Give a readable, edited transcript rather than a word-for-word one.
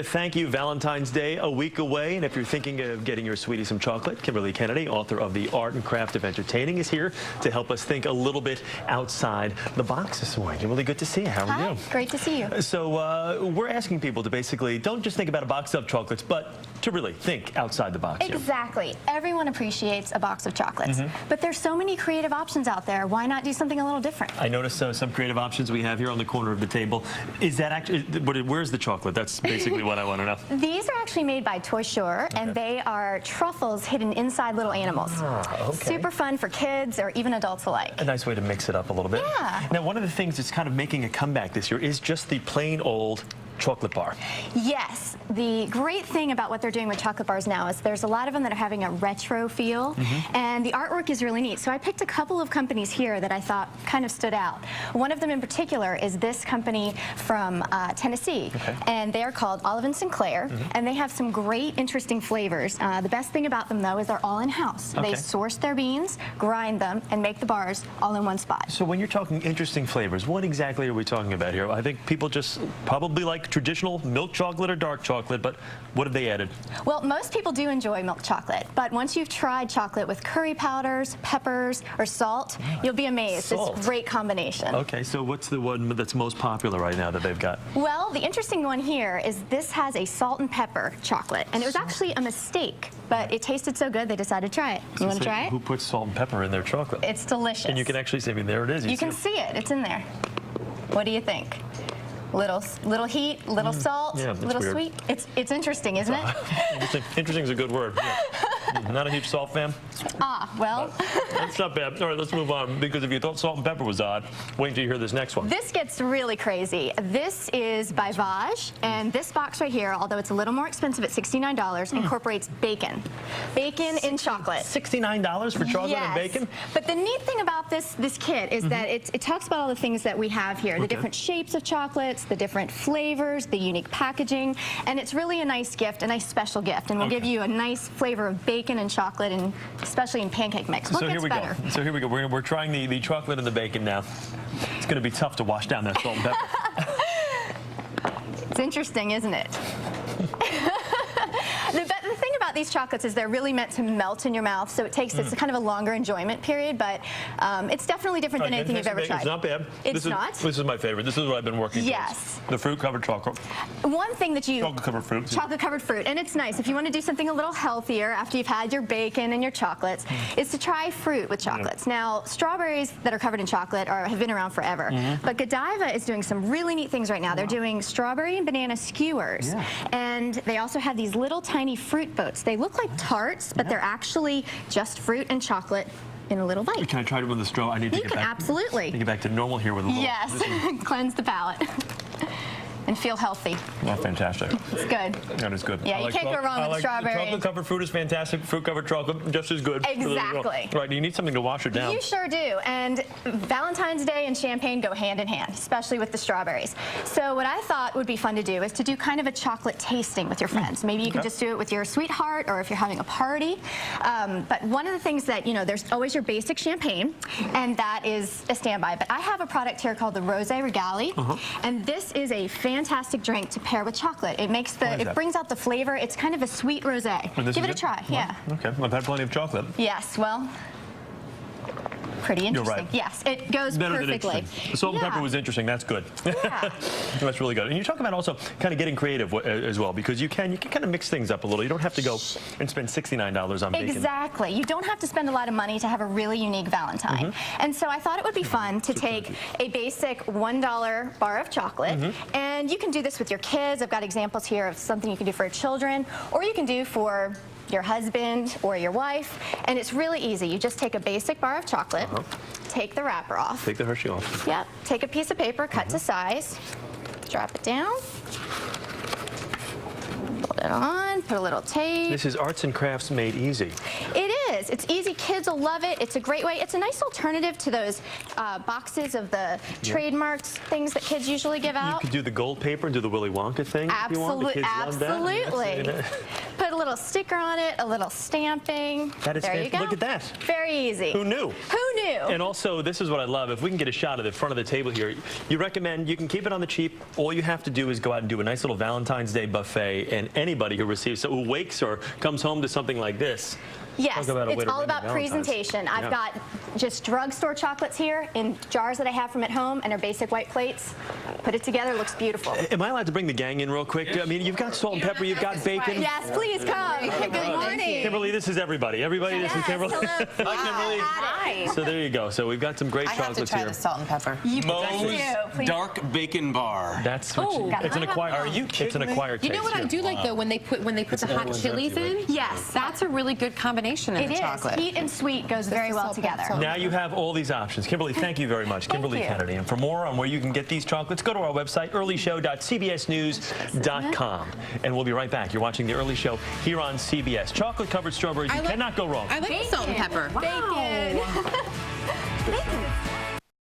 Thank you. Valentine's Day a week away, and if you're thinking of getting your sweetie some chocolate, Kimberly Kennedy, author of The Art and Craft of Entertaining, is here to help us think a little bit outside the box this morning. Really good to see you. How are you? Great to see you. So we're asking people to basically don't just think about a box of chocolates, but to really think outside the box. Exactly. Everyone appreciates a box of chocolates, but there's so many creative options out there. Why not do something a little different? I noticed some creative options we have here on the corner of the table. Is that actually, where's the chocolate? That's basically what I want to know. These are actually made by Toy Sure, and they are truffles hidden inside little animals. Okay. Super fun for kids or even adults alike. A nice way to mix it up a little bit. Yeah. Now, one of the things that's kind of making a comeback this year is just the plain old chocolate bar. Yes. The great thing about what they're doing with chocolate bars now is there's a lot of them that are having a retro feel, and the artwork is really neat. So I picked a couple of companies here that I thought kind of stood out. One of them in particular is this company from Tennessee, and they are called Olive and Sinclair, and they have some great, interesting flavors. The best thing about them, though, is they're all in-house. They source their beans, grind them, and make the bars all in one spot. So when you're talking interesting flavors, what exactly are we talking about here? I think people just probably like traditional milk chocolate or dark chocolate, but what have they added? Well, most people do enjoy milk chocolate, but once you've tried chocolate with curry powders, peppers, or salt, you'll be amazed. Salt. It's a great combination. Okay, so what's the one that's most popular right now that they've got? Well, the interesting one here is this has a salt and pepper chocolate, and it was actually a mistake, but it tasted so good they decided to try it. You want to try it? Who puts salt and pepper in their chocolate? It's delicious. And you can actually see, I mean, there it is. You can see it. It's in there. What do you think? Little heat, little salt, little weird. Sweet. It's interesting, isn't it? Interesting is a good word. Yeah. Not a huge salt fan. Well. That's not bad. All right, let's move on, because if you thought salt and pepper was odd, wait until you hear this next one. This gets really crazy. This is by Vaj, and this box right here, although it's a little more expensive at $69, incorporates bacon. Bacon in chocolate. $69 for chocolate and bacon? But the neat thing about this kit is that it talks about all the things that we have here, the different shapes of chocolates, the different flavors, the unique packaging, and it's really a nice gift, a nice special gift, and we'll give you a nice flavor of bacon and chocolate, and especially in pancake mix. So here we go. So here we go. We're trying the chocolate and the bacon now. It's going to be tough to wash down that salt and pepper. It's interesting, isn't it? The thing about these chocolates is they're really meant to melt in your mouth, so it takes it's kind of a longer enjoyment period, but it's definitely different than anything you've ever tried. It's not bad. It's not? This is my favorite. This is what I've been working Yes. towards. The fruit-covered chocolate. One thing that you... Chocolate-covered fruit. Chocolate-covered fruit. And it's nice. If you want to do something a little healthier after you've had your bacon and your chocolates, is to try fruit with chocolates. Now, strawberries that are covered in chocolate have been around forever, but Godiva is doing some really neat things right now. They're doing strawberry and banana skewers, and they also have these little tiny fruit boats. They look like tarts, but they're actually just fruit and chocolate in a little bite. Can I try it with the straw? I need to get back. Absolutely. Get back to normal here with a little. Yes, cleanse the palate. And feel healthy. Oh, fantastic. It's good. That is good. Yeah, you can't go wrong with strawberry. Chocolate-covered fruit is fantastic. Fruit-covered chocolate, just as good. Exactly. Right, you need something to wash it down. You sure do. And Valentine's Day and champagne go hand in hand, especially with the strawberries. So what I thought would be fun to do is to do kind of a chocolate tasting with your friends. Maybe you can just do it with your sweetheart, or if you're having a party. But one of the things that, you know, there's always your basic champagne, and that is a standby. But I have a product here called the Rosa Regale, and this is a fantastic drink to pair with chocolate. It makes it brings out the flavor. It's kind of a sweet rosé. Give it a try. Yeah. Okay. I've had plenty of chocolate. Yes. Well, pretty interesting. You're right. Yes, it goes perfectly. The salt and pepper was interesting. That's good. Yeah. That's really good. And you talk about also kind of getting creative as well, because you can kind of mix things up a little. You don't have to go and spend $69 on bacon. Exactly. You don't have to spend a lot of money to have a really unique Valentine. And so I thought it would be fun to take a basic $1 bar of chocolate, and you can do this with your kids. I've got examples here of something you can do for your children, or you can do for your husband or your wife, and it's really easy. You just take a basic bar of chocolate, take the wrapper off. Take the Hershey off. Yep. Take a piece of paper, cut to size, drop it down, fold it on, put a little tape. This is arts and crafts made easy. It is. It's easy. Kids will love it. It's a great way. It's a nice alternative to those boxes of the trademarked things that kids usually give You out. could do the gold paper and do the Willy Wonka thing if you want. The kids love that. Absolutely. Put a little sticker on it, a little stamping. That is there you fantastic. go. Look at that. Very easy. Who knew? Who knew? And also, this is what I love. If we can get a shot of the front of the table here, you recommend you can keep it on the cheap. All you have to do is go out and do a nice little Valentine's Day buffet, and anybody who receives, who wakes or comes home to something like this. Yes, it's all about Valentine's. presentation. I've got just drugstore chocolates here in jars that I have from at home, and they're basic white plates. Put it together, looks beautiful. Am I allowed to bring the gang in real quick? I mean, you've got salt and pepper, you've got bacon. Yes, please come. Good morning. Kimberly, this is everybody. Everybody, this is Kimberly. Hello. Hi, Kimberly. So there you go. So we've got some great I have to chocolates try here. the salt and pepper. Moe's Dark Bacon Bar. That's what it's an acquired. Are you It's an kidding me? acquired You taste. know what I Here. do like though when they put the hot chilies in? Yes. That's a really good combination in It the is. chocolate. Heat and sweet goes very is well so together. good. Now you have all these options. Kimberly, thank you very much. Kimberly you. Kennedy. And for more on where you can get these chocolates, go to our website, earlyshow.cbsnews.com. And we'll be right back. You're watching The Early Show here on CBS. Chocolate-covered strawberries, you cannot go wrong. I like the salt and pepper. Bacon. Bacon.